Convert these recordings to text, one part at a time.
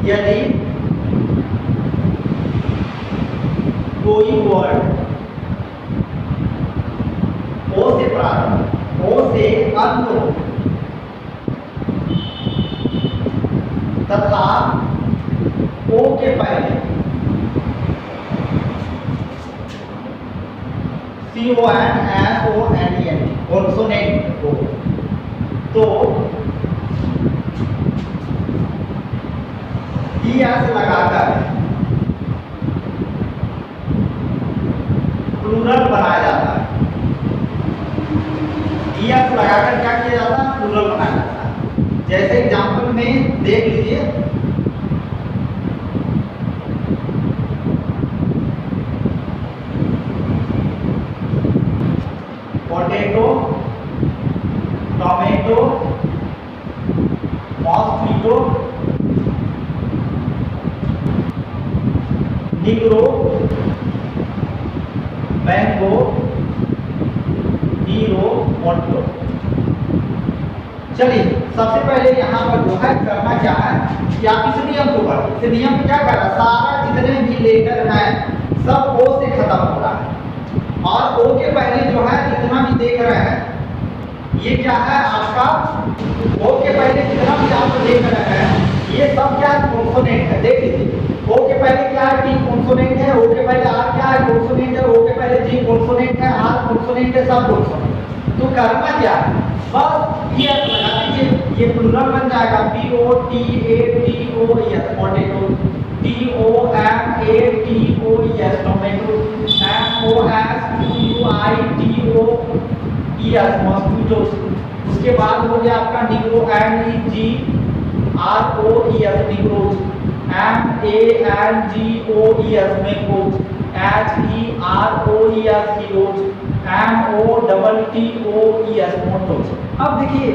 यदि कोई वर्ड ओ से प्रारंभ, ओ से अंत हो तथा ओ के पहले CONSONANT कॉन्सोनेंट हो तो ES लगाकर प्लूरल बनाया जाता है। ES लगाकर क्या किया जाता है? प्लूरल बनाया जाता है। जैसे एग्जाम्पल में देख लीजिए, potato, tomato, mosquito, negro, mango, hero, motto. चलिए सबसे पहले यहाँ पर जो है करना क्या है कि आप इस नियम को पढ़ो। इस नियम में क्या कर रहा है, सारा जितने भी लेटर हैं सब ओ से खत्म हो रहा है और ओ के पहले जो है जितना भी देख रहे हैं ये क्या है आपका, ओ के पहले जितना भी आप देख रहे हैं ये सब क्या कॉन्सोनेंट है। देख लीजिए, ओ के पहले क्या है? टी कॉन्सोनेंट है। ओ के पहले आर क्या है? कॉन्सोनेंट है। ओ के पहले जी कॉन्सोनेंट है, आर कॉन्सोनेंट है, सब कॉन्सोनेंट। तो करना क्या है, बस ये लगा दीजिए, ये प्लूरल बन जाएगा POTATOES potato, TOMATOES tomato, MOSQUITOES mosquito. उसके बाद हो गया आपका Negro, NEGROES Negroes, MANGOES mangoes, HEROES heroes, MOTTOES mottos. अब देखिए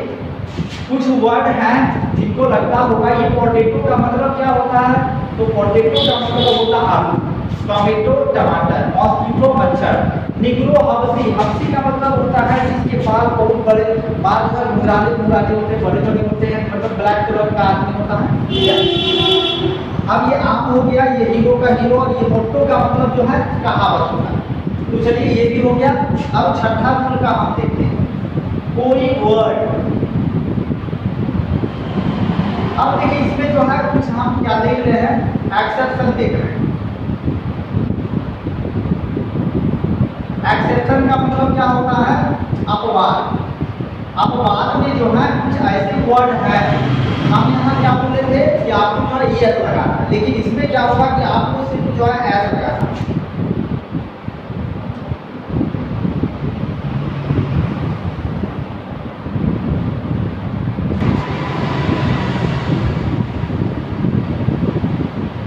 कुछ वर्ड हैं जिनको लगता होगा ये पोटैटो का मतलब क्या होता है, तो पोटैटो का मतलब होता है आलू, टोमेटो टमाटर, मॉस्किटो मच्छर, निग्रो हबसी, हबसी का मतलब होता है जिसके बाल बहुत बड़े, बाल जो मुराले मुराले होते हैं, बड़े बड़े होते हैं, मतलब ब्लैक कलर का आदमी होता है। अब ये आम हो गया, ये हीरो का हीरो, और ये मोटो का मतलब जो है कहावत होता है। तो चलिए ये भी हो गया। अब छठा रूल का हम देखते हैं, कोई वर्ड। अब देखिए इसमें जो है कुछ हम क्या देख रहे हैं, एक्सेप्शन देख रहे हैं। एक्सेप्शन का मतलब क्या होता है, अपवाद। अपवाद में जो है कुछ ऐसे वर्ड हैं, हम यहाँ क्या बोले थे कि आपको जो है ES लगाना है, लेकिन इसमें क्या होगा कि आपको सिर्फ जो है S लगाना है।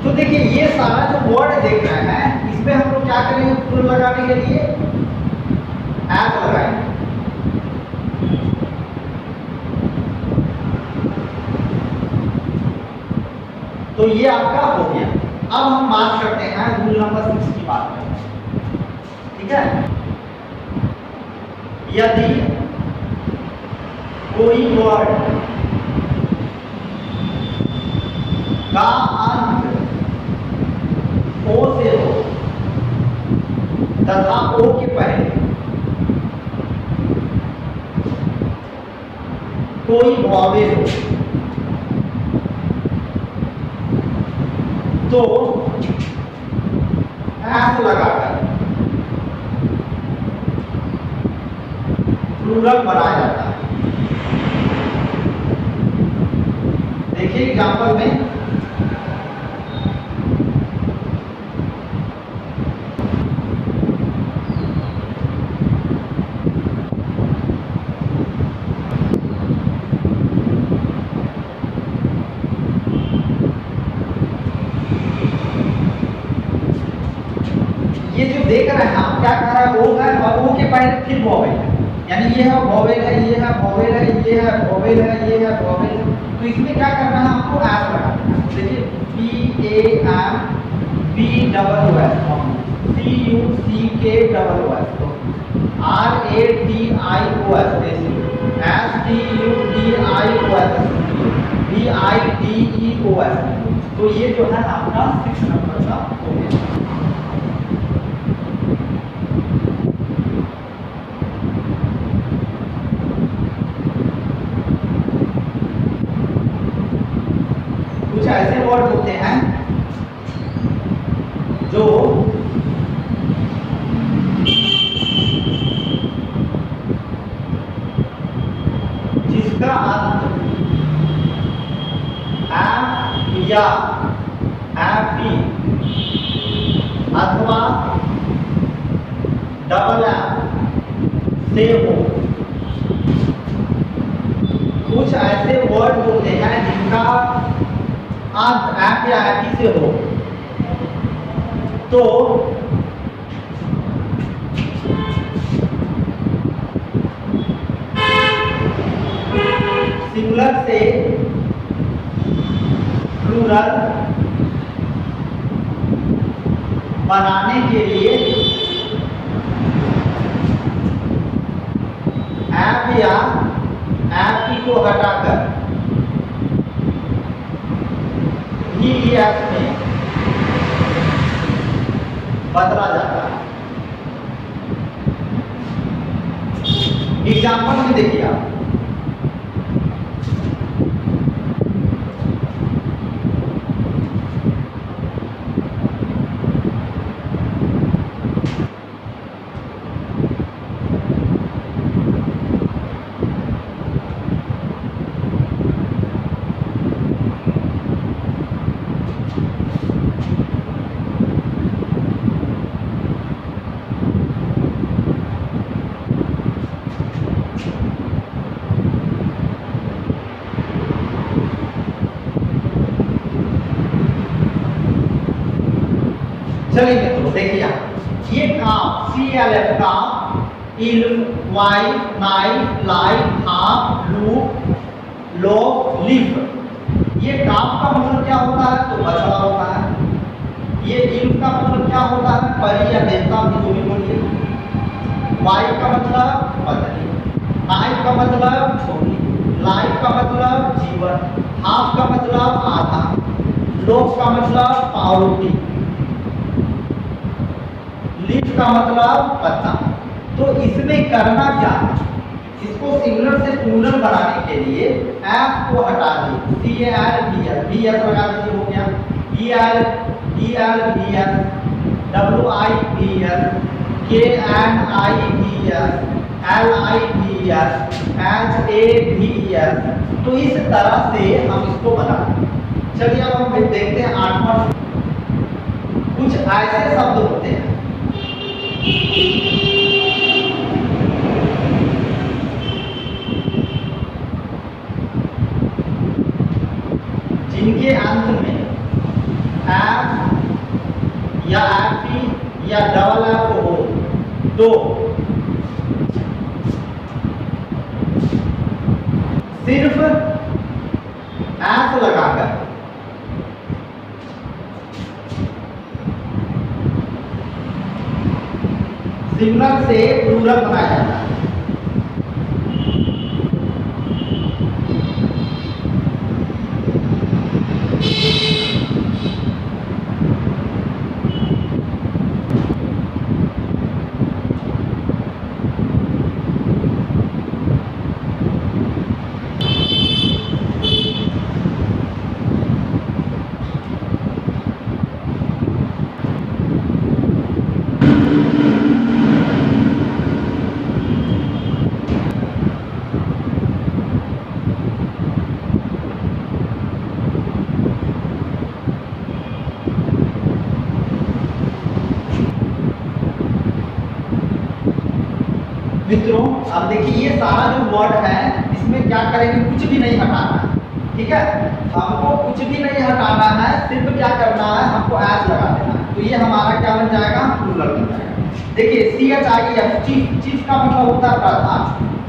तो देखिए ये सारा जो वर्ड देख रहे हैं इसमें हम लोग क्या करेंगे, फुल लगाने के लिए S लगाएंगे। तो ये आपका हो गया। अब हम बात करते हैं रूल नंबर 6 की बात करें, ठीक है। यदि कोई वर्ड का अंत ओ से हो तथा ओ के पहले कोई वॉवेल हो तो S लगाकर प्लूरल बनाया जाता है। देखिए एग्जांपल में, ये जो देख रहे हैं आप क्या कर रहा है, ओ है और ओ के पहले फिर वॉवेल है, यानी ये है वॉवेल है, ये है वॉवेल है, ये है वॉवेल है, ये है वॉवेल है। तो इसमें क्या करना है, आपको एस लगाना है। देखिए PAMBWS CUCKWS RADIOS STUDIOS VITEOS। तो ये जो है आपका 6 नंबर का हो गया। कुछ ऐसे वर्ड होते हैं जो जिसका अंत एफ या एफी अथवा डबल एफ से हो। कुछ ऐसे वर्ड होते हैं जिनका अंत एफ या एफी से हो, तो सिंगुलर से प्लूरल बनाने के लिए एफ या एफ को हटाकर ही एफ में बदला जाता है। एग्जाम्पल में देखिए आप, चलिए मित्रों देखिए ये काम CLF काम elf wife knife life half loop loaf leaf, ये काम का मतलब क्या होता है तो बछड़ा होता है। ये इल्फ का मतलब क्या होता है परी या देवता भी जो भी बोलिए। वाइफ का मतलब पत्नी, नाइफ का मतलब छोटी, लाइफ का मतलब जीवन, हाफ का मतलब आधा, लोफ का मतलब पावरोटी, लीफ का मतलब पत्ता। तो इसमें करना क्या है, इसको सिंगुलर से प्लूरल बनाने के लिए एफ को हटा दीजिए, CAL लगा दीजिए, हो गया EL ELVS WIVS KNIVS LIVS HAVS। तो इस तरह से हम इसको बनाते हैं। चलिए अब हम देखते हैं 8वां। कुछ ऐसे शब्द होते हैं जिनके अंत में एफ या एफी या डबल एफ हो, तो सिर्फ एफ लगाकर सिंगुलर से प्लूरल बनाया जाता है। मित्रों अब देखिए ये सारा जो वर्ड है इसमें क्या करेंगे, कुछ भी नहीं हटाना है, ठीक है। हमको कुछ भी नहीं हटाना है, सिर्फ क्या करना है, हमको एस लगा देना है। तो ये हमारा क्या बन जाएगा, प्लूरल बन जाएगा। देखिए CHIEF चीफ का मतलब होता है प्रधान,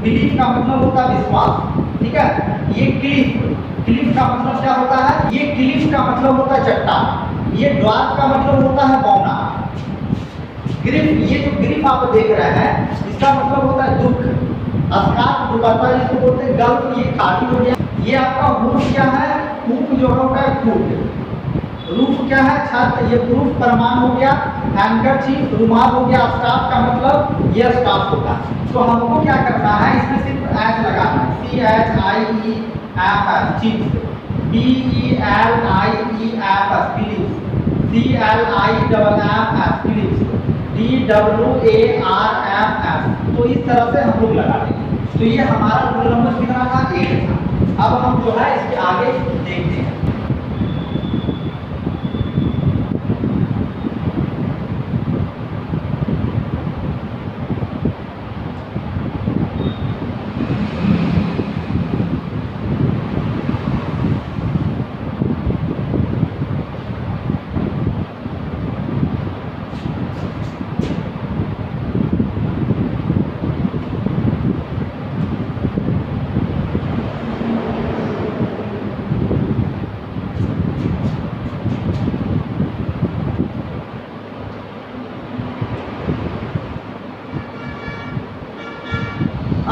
बिलीफ का मतलब होता है विश्वास, ठीक है। ये क्लिफ का मतलब क्या होता है, ये क्लिफ का मतलब होता है चट्टान, ये ड्वार्फ का मतलब होता है बौना। ग्रीफ, ये जो ग्रीफ आप देख रहे हैं इसका मतलब होता है दुख। अस्कार्फ दुपट्टा जिसको बोलते हैं गल्फ, ये खाली हो गया। ये आपका हुड क्या है, कूप जो होता है कूप, रूफ क्या है छत, ये रूफ प्रमाण हो गया, हैंकरचीफ रुमाल हो गया, स्टाफ का मतलब ये स्टाफ होगा। तो हमको क्या करना है, इसमें सिर्फ एच लगाना है, CHIEFS chief, BELIEFS beliefs, CLIFFS beliefs, DWARFS। तो इस तरह से हम लोग लगा देंगे। तो ये हमारा रोल नंबर कितना था, 8 था। अब हम जो है इसके आगे देखते हैं।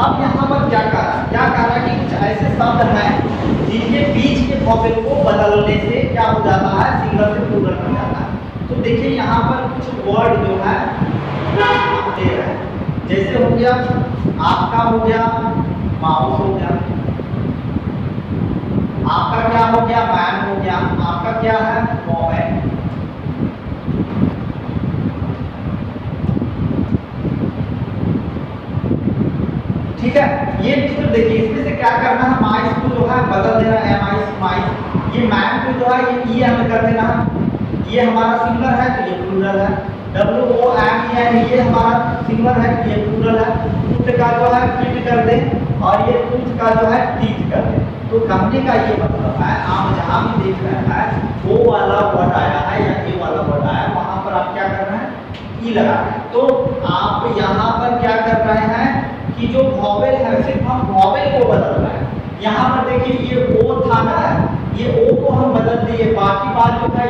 अब यहाँ पर क्या करा कि कुछ ऐसे शब्द हैं जिनके बीच के वॉवेल को बदलने से क्या हो जाता है, सिंगल से प्लूरल बन जाता है। तो देखिए यहाँ पर कुछ वर्ड जो है हम दे रहे हैं, जैसे हो गया आपका, हो गया माउस, हो गया आपका, क्या हो गया मैन, हो गया आपका, क्या है वॉवेल। ठीक है, ये चित्र देखिए, इसमें से क्या करना है, माइस को जो है बदल देना है, माइस। ये मैन को जो है ये ई हमें कर देना है, ये हमारा सिंगुलर है तो ये प्लूरल है, WOMEN ये हमारा सिंगुलर है ये प्लूरल है। टूथ का जो है फिट कर दे और ये टूथ का जो है टीथ कर दे। तो कहने का ये मतलब है, आप जहाँ भी देख रहे हैं वो वाला वर्ड आया है या ये वाला वर्ड आया है, वहाँ पर आप क्या कर रहे हैं, ई लगा रहे हैं। तो आप यहाँ पर क्या कर रहे हैं कि जो वॉवेल है सिर्फ हम वॉवेल को बदल रहे हैं। यहाँ पर देखिए ये ओ था ना, ये ओ को हम बदल दिए, बाकी बात जो है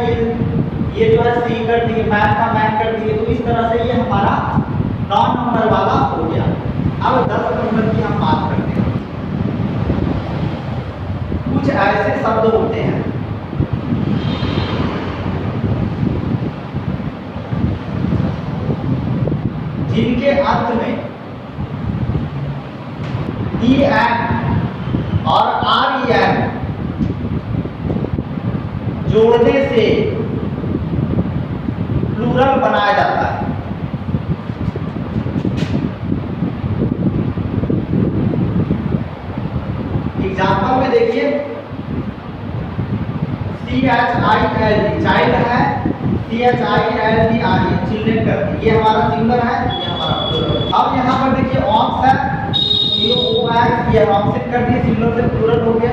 ये जो है सी कर दिए, मैन का मैन कर दिए। तो इस तरह से ये हमारा 9 नंबर वाला हो गया। अब 10 नंबर की हम बात करते हैं। कुछ ऐसे शब्द होते हैं जिनके अंत में EN और REN जोड़ने से प्लूरल बनाया जाता है। एग्जाम्पल में देखिए, CHILD चाइल्ड है, CHILD चिल्ड्रन करती, ये हमारा सिंगुलर है, ये हमारा प्लूरल। अब यहाँ पर देखिए ऑक्स है, ये ऑप्शन कर दिए, सिंगुलर से प्लूरल हो गया।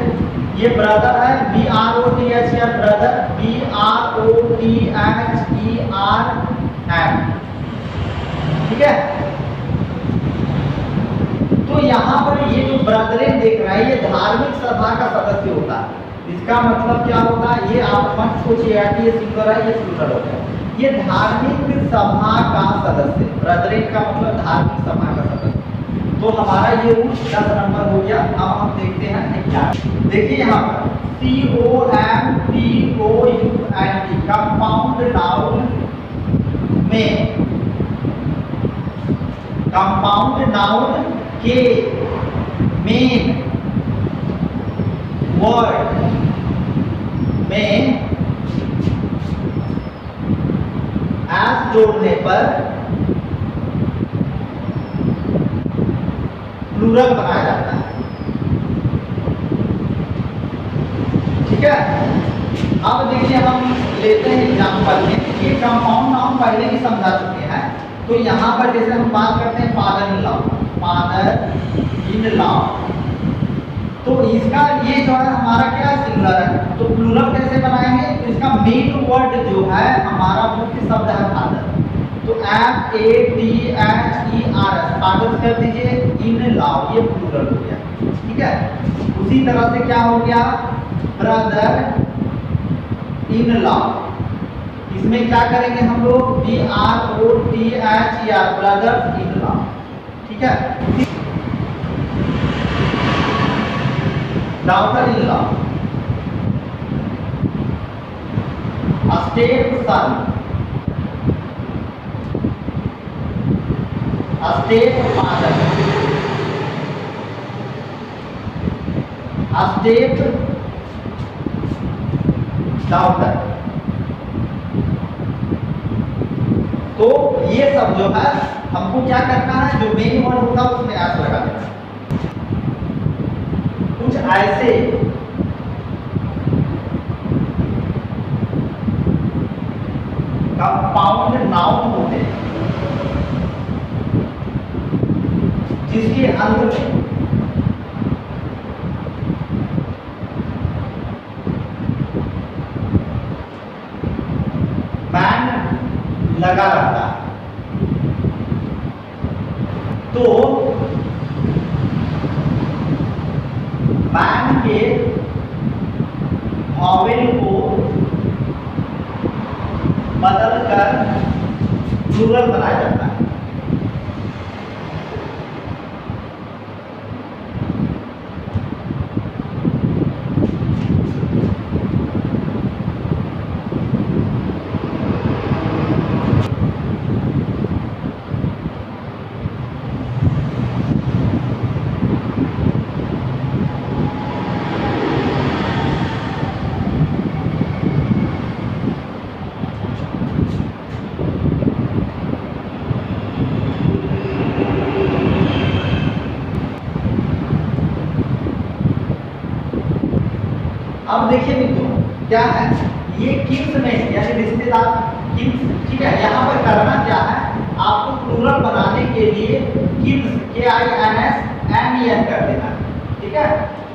ये ब्रदर है, BROTH या ब्रदर, BROTHER, ठीक है। तो यहाँ पर ये जो ब्रदरेन देख रहा है, ये धार्मिक सभा का सदस्य होता है। इसका मतलब क्या होता है, ये आप मत सोचिए कि ये सिंगुलर है, ये प्लूरल हो गया। ये धार्मिक सभा का सदस्य, ब्रदरेन का मतलब धार्मिक सभा का सदस्य। तो हमारा ये रूल 10 नंबर हो गया। अब हम देखते हैं क्या, देखिए यहाँ पर COMPOUND कंपाउंड नाउन में, कंपाउंड नाउन के मेन वर्ड में एस जोड़ने पर प्लूरल बनाया जाता है। ठीक है, अब देखिए हम लेते हैं एग्जांपल में, ये कंपाउंड नाउन पहले ही समझा चुके हैं। तो यहाँ पर जैसे हम बात करते हैं फादर इन लॉ, तो इसका ये जो है हमारा क्या सिंगुलर है, तो प्लूरल कैसे बनाएंगे, तो इसका मेन वर्ड जो है हमारा मुख्य शब्द है फादर। तो FADHERS फादर कर दीजिए, इन लॉ ये प्लूरल हो गया। ठीक है, उसी तरह से क्या हो गया, ब्रदर इन लॉ, इसमें क्या करेंगे हम लोग, BROTHER ब्रदर इन लॉ। ठीक है, daughter in law, step sun, step father, step doctor. तो ये सब जो है हमको क्या करना है, जो मेन वर्ड होता है उसमें एस लगा देना। कुछ ऐसे कंपाउंड नाउन होते हैं जिसके अंत में मैन लगा रहता है। तो मैन के वॉवेल को बदलकर प्लूरल बनाया जाता है। अब देखिए मित्रों क्या है, ये किन्स में यानी रिश्तेदार किन्स, ठीक है। यहाँ पर करना क्या है, आपको प्लूरल बनाने के लिए किन्स KINS MEN कर देना, ठीक है।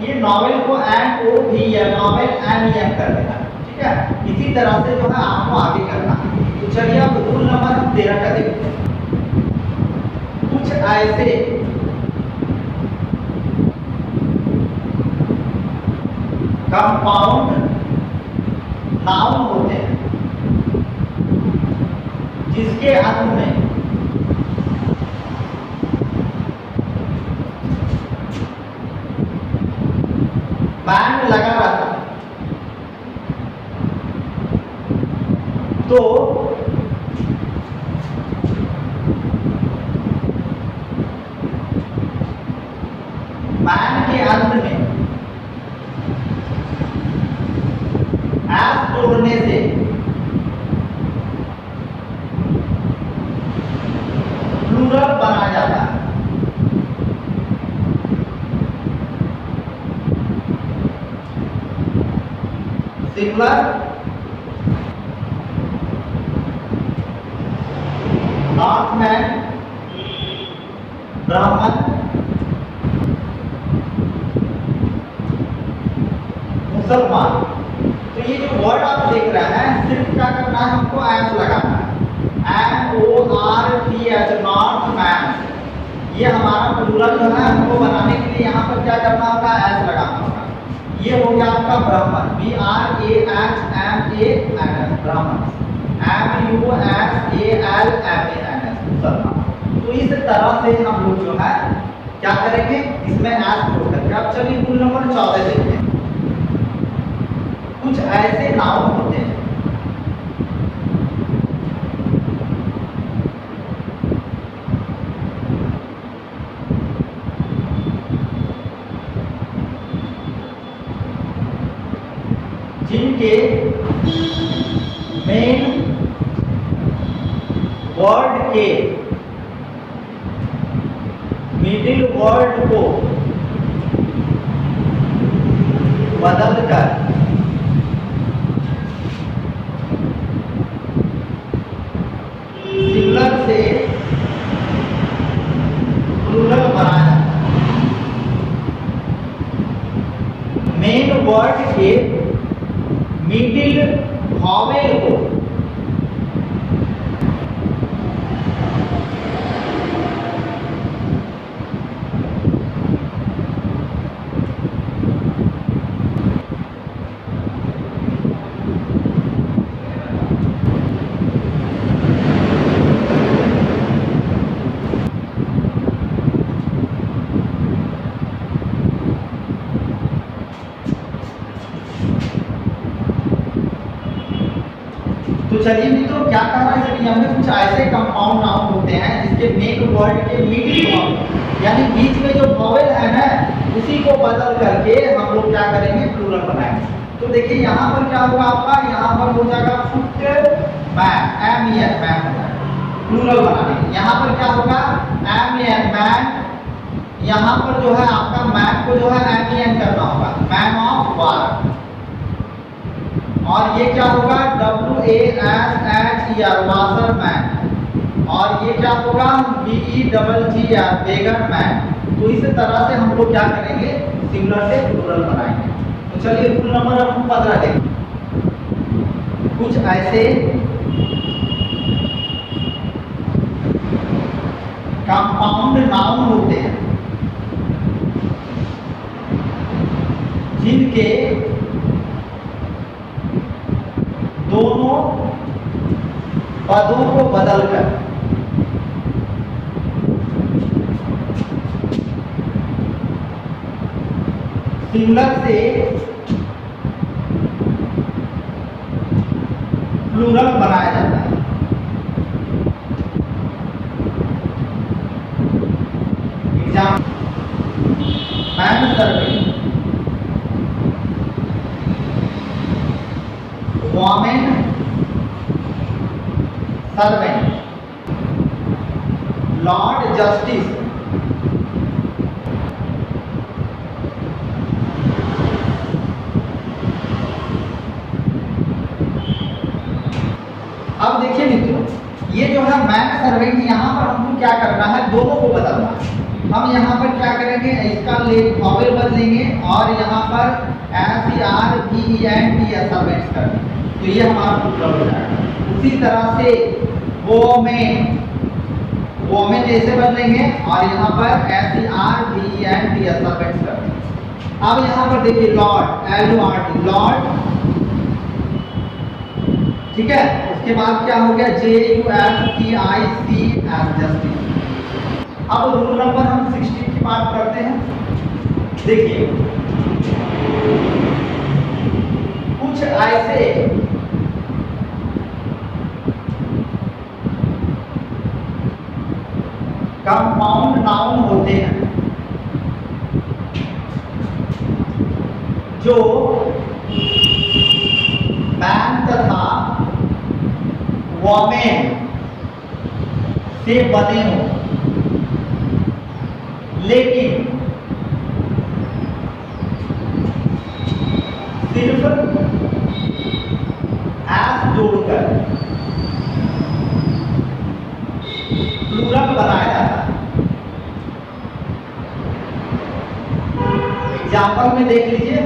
ये नॉवेल को NOVEL नॉवेल MEN कर देना, ठीक है। इसी तरह से जो है आपको आगे करना है। तो चलिए अब रूल नंबर 13 का देखते हैं। कुछ ऐसे कंपाउंड नाउन होते हैं जिसके अंत में मैन लगा रहता है। तो मैन के अंत में एस जोड़ने से प्लूरल बना जाता है। सिंगुलर, नॉर्थमैन, ब्राह्मण, मुसलमान। तो ये जो वर्ड आप देख रहे हैं सिर्फ क्या करना है, हमको एस लगाना है, NORTH, नॉर्थमैन। ये हमारा प्लूरल जो है हमको बनाने के लिए यहाँ पर क्या करना होगा, एस लगाना होगा। ये हो गया आपका ब्राह्मण, BRAHMAN, ब्राह्मण, MUSALMAN, मुसलमान। तो इस तरह से हम लोग जो है क्या करेंगे, इसमें एस जोड़ करके। अब चलिए रूल नंबर 14 देखते हैं। कुछ ऐसे नाउन होते हैं जिनके मेन वर्ड के मिडिल वर्ड को बदलकर सिंगुलर से प्लूरल बनाया। मेन वर्ड के मिडिल वॉवेल को तो चलिए मित्रों, क्या कह रहा है इस नियम में, कुछ ऐसे कंपाउंड नाउन होते हैं जिसके मेन वर्ड के मिडिल वॉवल यानी बीच में जो वॉवल है ना, उसी को बदल करके हम लोग क्या करेंगे, प्लूरल बनाएंगे। तो देखिए यहाँ पर क्या होगा आपका, यहाँ पर हो जाएगा footman, M E N men हो जाएगा, प्लूरल बनाने। यहाँ पर क्या होगा, एम ई एन मैन, यहाँ पर जो है आपका मैन को जो है एम ई एन करना होगा, मैन ऑफ वार। और ये क्या होगा, W A S H E R, washer man. और ये क्या होगा, B E double G R, beggar man. तो इस तरह से हम लोग क्या करेंगे, सिंगुलर से प्लूरल बनाएंगे। तो चलिए रूल नंबर हम 15 देखें। कुछ ऐसे कंपाउंड नाउन होते हैं जिनके दोनों पदों को बदलकर सिंगुलर से प्लूरल बनाया जाता है। Example, man serving, women servant, Lord justice, अब देखिए मित्रों, ये जो है मैन सर्वेंट, यहाँ पर हमको क्या करना है, दोनों को बदलना है। हम यहाँ पर क्या करेंगे, इसका वॉवेल बदलेंगे और यहाँ पर S E R B E N T S servants कर देंगे, तो ये हमारा प्लूरल हो जाएगा। उसी तरह से वोमेन, वोमेन ऐसे बदलेंगे और यहाँ पर S E R B E N T S servants कर देंगे। अब यहाँ पर देखिए lord, L O R D, lord, ठीक है। उसके बाद क्या हो गया, J U S T I C S, justice. अब रूल नंबर हम 16 की बात करते हैं। देखिए कुछ ऐसे कंपाउंड नाउन होते हैं जो मैन तथा वोमेन से बने हो, लेकिन सिर्फ एस जोड़कर प्लूरल बनाया जाता है। एग्जाम्पल में देख लीजिए,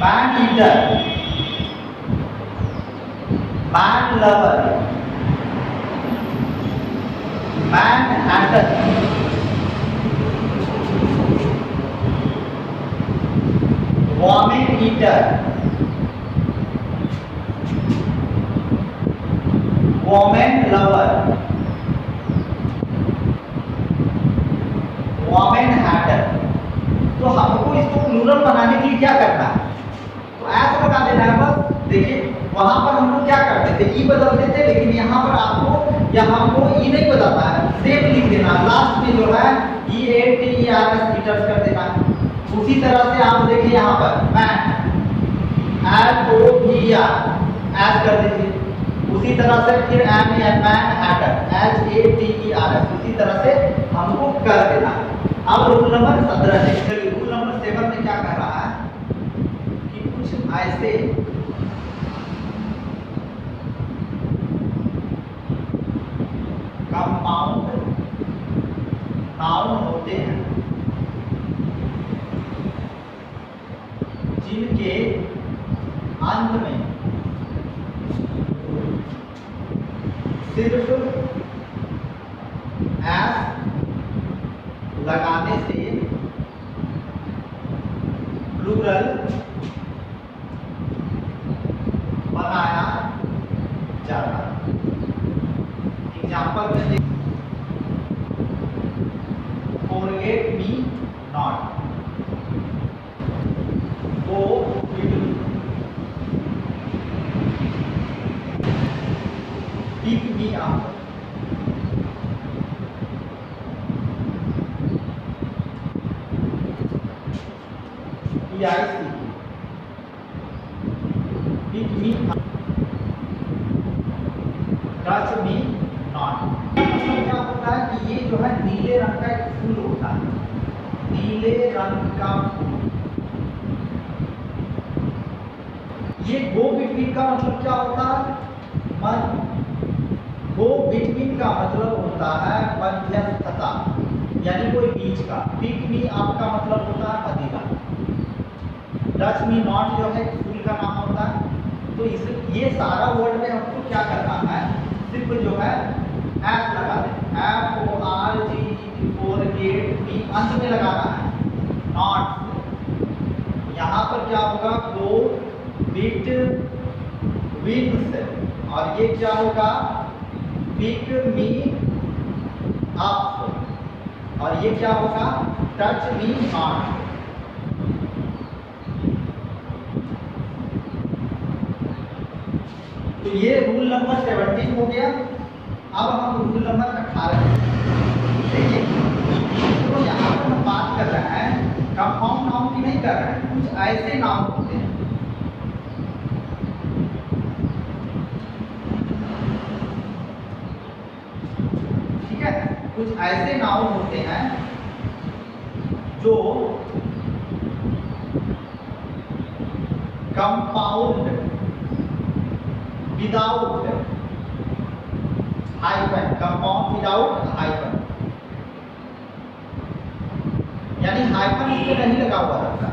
man eater, man lover, man Hatter, women eater, women lover, women Hatter. तो हमको इसको प्लूरल बनाने के लिए क्या करना है, तो ऐसा बता देना है बस। देखिए वहां पर हम लोग क्या करते थे, ई बदलते थे, लेकिन यहाँ पर आपको या हमको ई नहीं बदलना है, सेम लिख देना, लास्ट में जो है E A T E R S eaters कर देना है। उसी तरह से आप देखिए यहाँ पर मैन, एल ओ भी आर एस कर दीजिए। उसी तरह से फिर M A man hatter, H A T E R S, उसी तरह से हमको कर देना है। अब रूल नंबर 17 है। चलिए रूल नंबर 7 में क्या कह रहा है कि कुछ ऐसे कंपाउंड नाउन होते हैं जिनके अंत में सिर्फ एस लगाने से प्लूरल बनाया जाता है। एग्जाम्पल में देखिए, forget me not, go quickly, pick me up, PIC, pick me up, touch me not. क्या होता है कि ये जो है नीले रंग का एक फूल होता है, नीले रंग का फूल। ये गो बिटवीन का मतलब क्या होता है? गो बिटवीन का मतलब होता है मध्यस्थता, यानी कोई बीच का। पिक मी अप का मतलब होता है अधिकार। टच मी नॉट जो है फूल का नाम होता है। तो इस ये सारा वर्ड में हमको क्या करना है, सिर्फ जो है एस लगा दें, FORG फॉरगेट मी अंत में लगाना है, नॉट। यहाँ पर क्या होगा, गो बिट विंस, और ये क्या होगा, पिक मी अप, और ये क्या होगा, टच मी नॉट। तो ये रूल नंबर 17 हो गया। अब हम रूल नंबर 18 देखिए। तो यहाँ पर हम बात कर रहे हैं कंपाउंड नाउन की नहीं कर रहे हैं, कुछ ऐसे नाउन होते हैं, ठीक है, कुछ ऐसे नाउन होते हैं जो compound without hyphen, compound without hyphen, यानी हाइफन इसमें नहीं लगा हुआ रहता,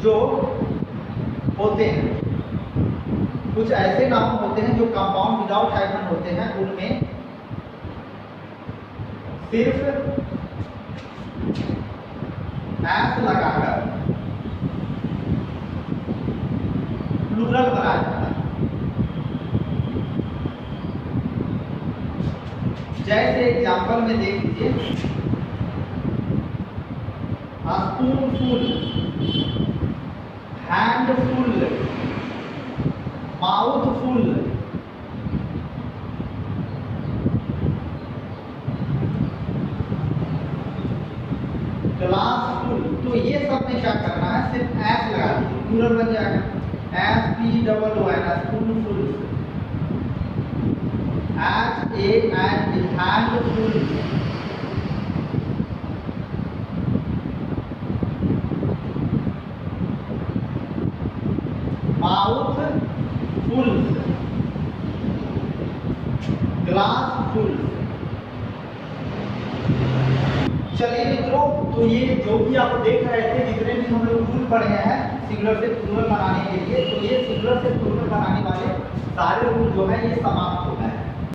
जो होते हैं, कुछ ऐसे नाउन होते हैं जो कंपाउंड विदाउट हाइफन होते हैं, उनमें सिर्फ एस लगाकर प्लूरल बनाया जाता है। जैसे एग्जाम्पल में देख लीजिए, स्पूनफुल, हैंडफुल, माउथफुल, ग्लासफुल। तो ये सब में क्या करना है, सिर्फ एस लगा दीजिए, प्लूरल बन जाएगा, SPOON, spoonful, HAND, handful, mouthful, glassful. चलिए मित्रों, तो ये जो भी आप देख रहे थे, जितने भी हम लोग रूल पढ़े हैं सिंगुलर से प्लूरल बनाने के लिए, तो ये सिंगुलर से प्लूरल बनाने वाले सारे रूल जो है ये समाप्त हो गए हैं।